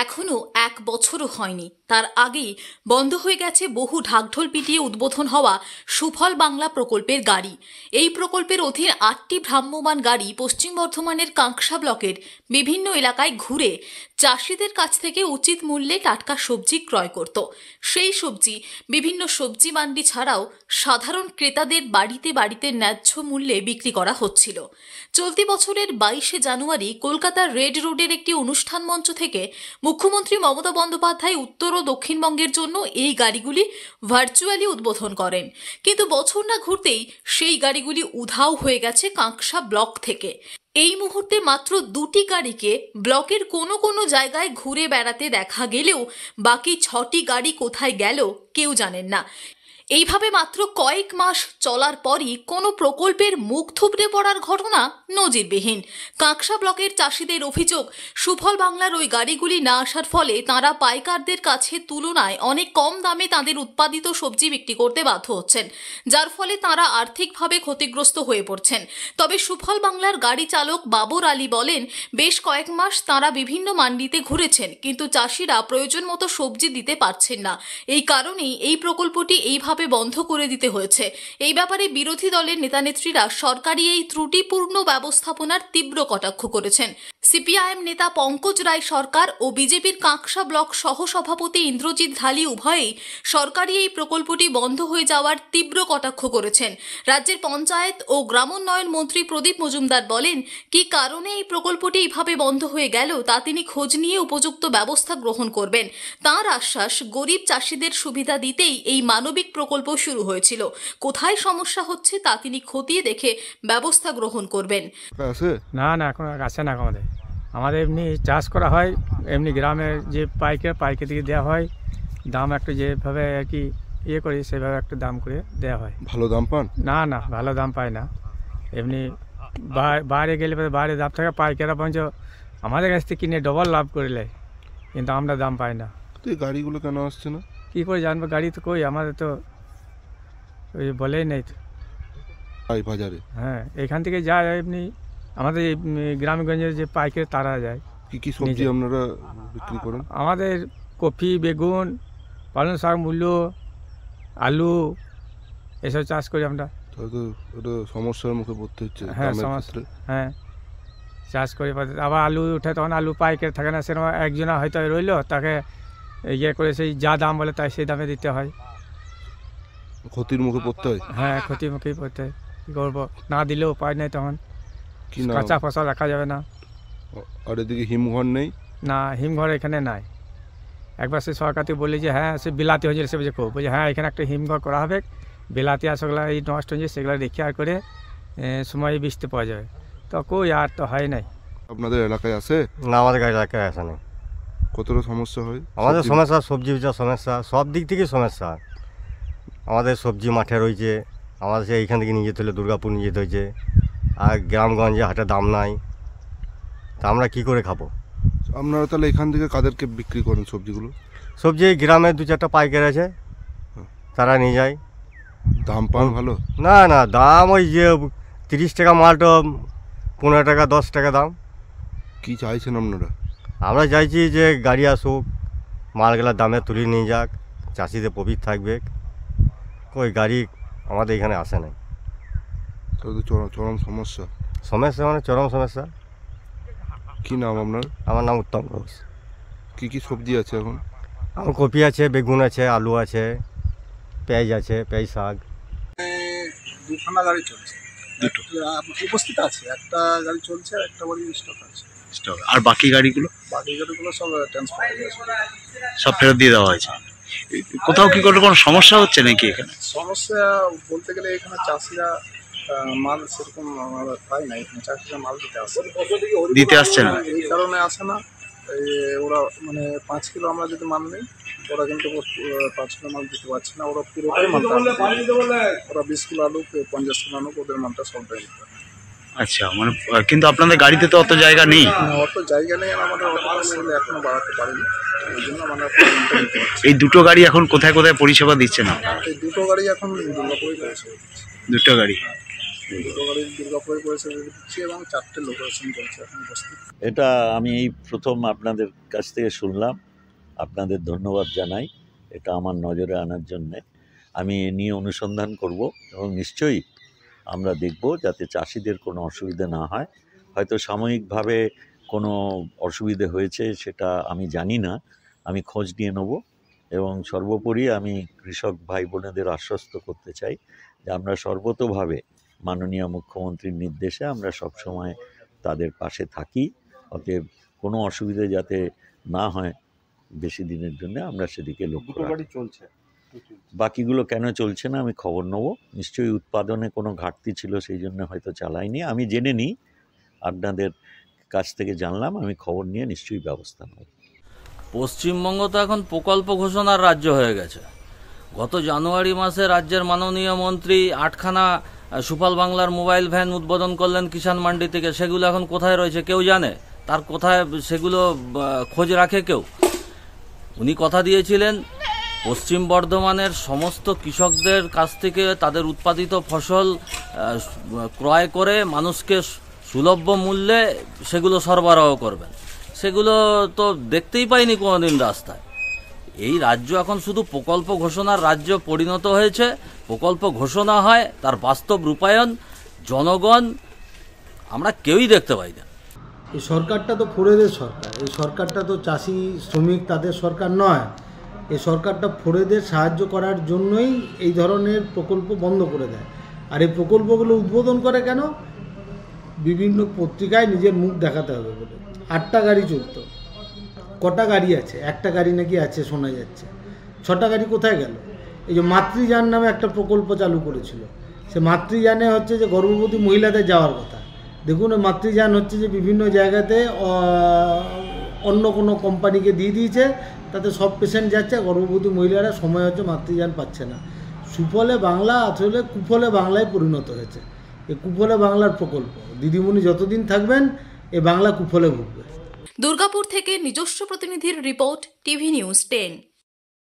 এখনো 1 বছরও হয়নি, তার আগেই বন্ধ হয়ে গেছে বহু ঢাকঢোল পিটিয়ে উদ্বোধন হওয়া সুফল বাংলা প্রকল্পের গাড়ি। এই প্রকল্পের অধীন 8টি ভ্রাম্যমাণ গাড়ি পশ্চিম বর্ধমানের কাঁকসা ব্লকের বিভিন্ন এলাকায় ঘুরে চাষিদের কাছ থেকে উচিত মূল্যে টাটকা সবজি ক্রয় করত। সেই সবজি বিভিন্ন সবজি মান্ডি ছাড়াও সাধারণ ক্রেতাদের বাড়িতে বাড়িতে ন্যায্য মূল্যে বিক্রি করা হচ্ছিল। চলতি বছরের 22শে জানুয়ারি কলকাতার রেড রোডের একটি অনুষ্ঠান মঞ্চ থেকে মুখ্যমন্ত্রী মমতা বন্দ্যোপাধ্যায় উত্তর ও দক্ষিণবঙ্গের জন্য এই গাড়িগুলি ভার্চুয়ালি উদ্বোধন করেন। কিন্তু বছর না ঘুরতেই সেই গাড়িগুলি উধাও হয়ে গেছে কাঁকসা ব্লক থেকে। এই মুহূর্তে মাত্র 2টি গাড়িকে ব্লকের কোনো কোনো জায়গায় ঘুরে বেড়াতে দেখা গেলেও বাকি 6টি গাড়ি কোথায় গেল কেউ জানেন না। এইভাবে মাত্র কয়েক মাস চলার পরই কোনো প্রকল্পের মুখ থুবড়ে পড়ার ঘটনা নজিরবিহীন। কাঁকসা ব্লকের চাষিদের অভিযোগ, সুফল বাংলার ওই গাড়িগুলি না আসার ফলে তাঁরা পাইকারদের কাছে তুলনায় অনেক কম দামে তাদের উৎপাদিত সবজি বিক্রি করতে বাধ্য হচ্ছেন, যার ফলে তাঁরা আর্থিকভাবে ক্ষতিগ্রস্ত হয়ে পড়ছেন। তবে সুফল বাংলার গাড়ি চালক বাবর আলী বলেন, বেশ কয়েক মাস তাঁরা বিভিন্ন মান্ডিতে ঘুরেছেন, কিন্তু চাষিরা প্রয়োজন মতো সবজি দিতে পারছেন না। এই কারণেই এই প্রকল্পটি এইভাবে বন্ধ করে দিতে হয়েছে। এই ব্যাপারে বিরোধী দলের নেতানেত্রীরা সরকারি এই ত্রুটিপূর্ণ ব্যবস্থাপনার তীব্র কটাক্ষ করেছেন। সিপিআইএম নেতা পঙ্কজ রায় সরকার ও বিজেপির কাঁকসা ব্লক সহ সভাপতি ইন্দ্রজিৎ ঢালি উভয়েই সরকারি এই প্রকল্পটি বন্ধ হয়ে যাওয়ার তীব্র কটাক্ষ করেছেন। রাজ্যের পঞ্চায়েত ও গ্রামোন্নয়ন মন্ত্রী প্রদীপ মজুমদার বলেন, কি কারণে এই প্রকল্পটি এইভাবে বন্ধ হয়ে গেল তা তিনি খোঁজ নিয়ে উপযুক্ত ব্যবস্থা গ্রহণ করবেন। তাঁর আশ্বাস, গরিব চাষিদের সুবিধা দিতেই এই মানবিক প্রকল্প শুরু হয়েছিল। কোথায় সমস্যা হচ্ছে তা তিনি খতিয়ে দেখে ব্যবস্থা গ্রহণ করবেন। না এখন আসে না। আমাদের এমনি চাষ করা হয়, এমনি গ্রামের যে পাইকার থেকে দেওয়া হয়, দাম একটু যেভাবে আর কি করি সেভাবে একটু দাম করে দেওয়া হয়। ভালো দাম পান? না ভালো দাম পায় না। এমনি বাইরে গেলে বাইরে দাম থাকে, পাইকাররা পর্যন্ত আমাদের কাছ থেকে কিনে ডবল লাভ করে নেয়, কিন্তু আমরা দাম পাই না। তো এই গাড়িগুলো কেন আসছে না? কী করে জানবো? গাড়ি তো কই, আমাদের তো ওই বলেই নেই তো বাজারে। হ্যাঁ, এখান থেকে যায় এমনি আমাদের গ্রামগঞ্জের যে পাইকার তারা যায়। কি সবজি আপনারা বিক্রি করেন? আমাদের কপি, বেগুন, পালং শাক, মূলো, আলু এসব চাষ করি আমরা। তো সমস্যার মুখে পড়তে হচ্ছে। হ্যাঁ সমস্যা, হ্যাঁ চাষ করি। আবার আলু উঠে তখন আলু পাইকার থাকে না, সেরকম একজনা হয়তো রইলো, তাকে করে সেই যা দাম বলে তাই সেই দামে দিতে হয়। ক্ষতির মুখে পড়তে হয়। হ্যাঁ, ক্ষতির মুখেই পড়তে হয়। কী করবো, না দিলেও উপায় নেই, তখন কাঁচা ফসল রাখা যাবে না। আর এদিকে হিমঘর নেই? না, হিমঘর এখানে নাই। একবার সে সরকারকে বলি যে হ্যাঁ সে বিলাতি হয়েছিল, সে বলছে বলছে হ্যাঁ এখানে একটা হিমঘর করা হবে, বিলাতি আসলে এই নষ্ট হয়েছে সেগুলো রেখে আর করে সময় বেচতে পাওয়া যাবে। তো কই, আর তো হয় নাই। আপনাদের এলাকায় আছে? না, আমাদের এলাকায় আসে না। কতটা সমস্যা হয়? আমাদের সমস্যা সবজি বিচার সমস্যা, সব দিক থেকে সমস্যা। আমাদের সবজি মাঠে রয়েছে, আমাদের সে এইখান থেকে নিয়ে যেতে হলে দুর্গাপুর নিয়ে যেতে হয়েছে, আর গ্রামগঞ্জে হাটে দাম নাই, তা আমরা কী করে খাবো? আপনারা তাহলে এখান থেকে কাদেরকে বিক্রি করেন সবজিগুলো? সবজি গ্রামে 2-4টা পাইকার আছে, তারা নিয়ে যায়। দাম পান ভালো? না দাম ওই যে 30 টাকা মালটা 15 টাকা 10 টাকা দাম। কি চাইছেন আপনারা? আমরা চাইছি যে গাড়ি আসুক, মালগুলা দামে তুলে নিয়ে যাক, চাষিদের প্রফিট থাকবে। ওই গাড়ি আমাদের এখানে আসে নাই। তাহলে তো চরম সমস্যা। সমস্যা মানে চরম সমস্যা। কি নাম আপনার? আমার নাম উত্তম ঘোষ। কি সবজি আছে এখন? আমার কপি আছে, বেগুন আছে, আলু আছে, পেঁয়াজ আছে, পেঁয়াজ শাক। দুখানা গাড়ি চলছে, দুটো উপস্থিত আছে, একটা গাড়ি চলছে আর একটা গাড়ি স্টক আছে। আর বাকি গাড়িগুলো সব ট্রান্সফার হয়ে গেছে, সব ফেরত দিয়ে দেওয়া হয়েছে। কোথাও কি কোনো সমস্যা হচ্ছে নাকি এখানে? সমস্যা বলতে গেলে এখানে চাষিরা মাল সেরকম পায় না, এখানে চাষিরা মাল দিতে আসছে না। এই কারণে আসে না। ওরা মানে 5 কিলো আমরা যদি মাল নিই, ওরা কিন্তু 5 কিলো মাল দিতে পারছে না, ওরা পুরোটাই মালটা, ওরা 20 কিলো আলু 50 কিলো আলু ওদের মালটা সবটাই নিতে। আচ্ছা, মানে কিন্তু আপনাদের গাড়িতে তো অত জায়গা নেই। অত জায়গা নেই, আমাদের অত এখনো বাড়াতে পারিনি, ওই জন্য মানে এই দুটো গাড়ি এখন কোথায় কোথায় পরিষেবা দিচ্ছে না? এই দুটো গাড়ি এখন দুর্গাপুরে পৌঁছে। দুটো গাড়ি দুটো গাড়ি দুর্গাপুরে করেছে দিচ্ছি এবং 4টে লোকেশন চলছে এখন উপস্থিত। এটা আমি এই প্রথম আপনাদের কাছ থেকে শুনলাম, আপনাদের ধন্যবাদ জানাই এটা আমার নজরে আনার জন্যে। আমি এ নিয়ে অনুসন্ধান করব এবং নিশ্চয়ই আমরা দেখব যাতে চাষিদের কোনো অসুবিধা না হয়। হয়তো সাময়িকভাবে কোনো অসুবিধে হয়েছে সেটা আমি জানি না, আমি খোঁজ নিয়ে নেব এবং সর্বোপরি আমি কৃষক ভাই বোনেদের আশ্বস্ত করতে চাই যে আমরা সর্বতোভাবে মাননীয় মুখ্যমন্ত্রীর নির্দেশে আমরা সবসময় তাদের পাশে থাকি। অতএব কোনো অসুবিধা যাতে না হয় বেশি দিনের জন্য আমরা সেদিকে লক্ষ্য রাখি। বাকিগুলো কেন চলছে না আমি খবর নেব, নিশ্চয়ই উৎপাদনে কোনো ঘাটতি ছিল সেই জন্য হয়তো চালাইনি। আমি জেনে নিই, আপনাদের কাছ থেকে জানলাম, আমি খবর নিয়ে নিশ্চয়ই ব্যবস্থা নেব। পশ্চিমবঙ্গ তো এখন প্রকল্প ঘোষণার রাজ্য হয়ে গেছে। গত জানুয়ারি মাসে রাজ্যের মাননীয় মন্ত্রী 8খানা সুফল বাংলার মোবাইল ভ্যান উদ্বোধন করলেন কিষাণ মান্ডি থেকে। সেগুলো এখন কোথায় রয়েছে কেউ জানে? তার কোথায় সেগুলো খোঁজ রাখে কেউ? উনি কথা দিয়েছিলেন পশ্চিম বর্ধমানের সমস্ত কৃষকদের কাছ থেকে তাদের উৎপাদিত ফসল ক্রয় করে মানুষকে সুলভ্য মূল্যে সেগুলো সরবরাহ করবেন। সেগুলো তো দেখতেই পাইনি কোনোদিন রাস্তায়। এই রাজ্য এখন শুধু প্রকল্প ঘোষণার রাজ্য পরিণত হয়েছে। প্রকল্প ঘোষণা হয়, তার বাস্তব রূপায়ণ জনগণ আমরা কেউই দেখতে পাই না। এই সরকারটা তো ফোরেদের সরকার, এই সরকারটা তো চাষি শ্রমিক তাদের সরকার নয়। এই সরকারটা ফোরেদের সাহায্য করার জন্যই এই ধরনের প্রকল্প বন্ধ করে দেয়। আর এই প্রকল্পগুলো উদ্বোধন করে কেন? বিভিন্ন পত্রিকায় নিজের মুখ দেখাতে হবে বলে। 8টা গাড়ি চলতো, কটা গাড়ি আছে? একটা গাড়ি নাকি আছে শোনা যাচ্ছে। 6টা গাড়ি কোথায় গেল? এই যে মাতৃযান নামে একটা প্রকল্প চালু করেছিল, সে মাতৃযানে হচ্ছে যে গর্ভবতী মহিলাদের যাওয়ার কথা। দেখুন মাতৃযান হচ্ছে যে বিভিন্ন জায়গাতে অন্য কোনো কোম্পানিকে দিয়ে দিয়েছে, তাতে সব পেশেন্ট যাচ্ছে, গর্ভবতী মহিলারা সময় হচ্ছে মাতৃযান পাচ্ছে না। সুফলে বাংলা আসলে কুফলে বাংলায় পরিণত হয়েছে। এই কুফলে বাংলার প্রকল্প দিদিমণি যতদিন থাকবেন এই বাংলা কুফলে ভুগবে। দুর্গাপুর থেকে নিজস্ব প্রতিনিধির রিপোর্ট, টিভি নিউজ 10।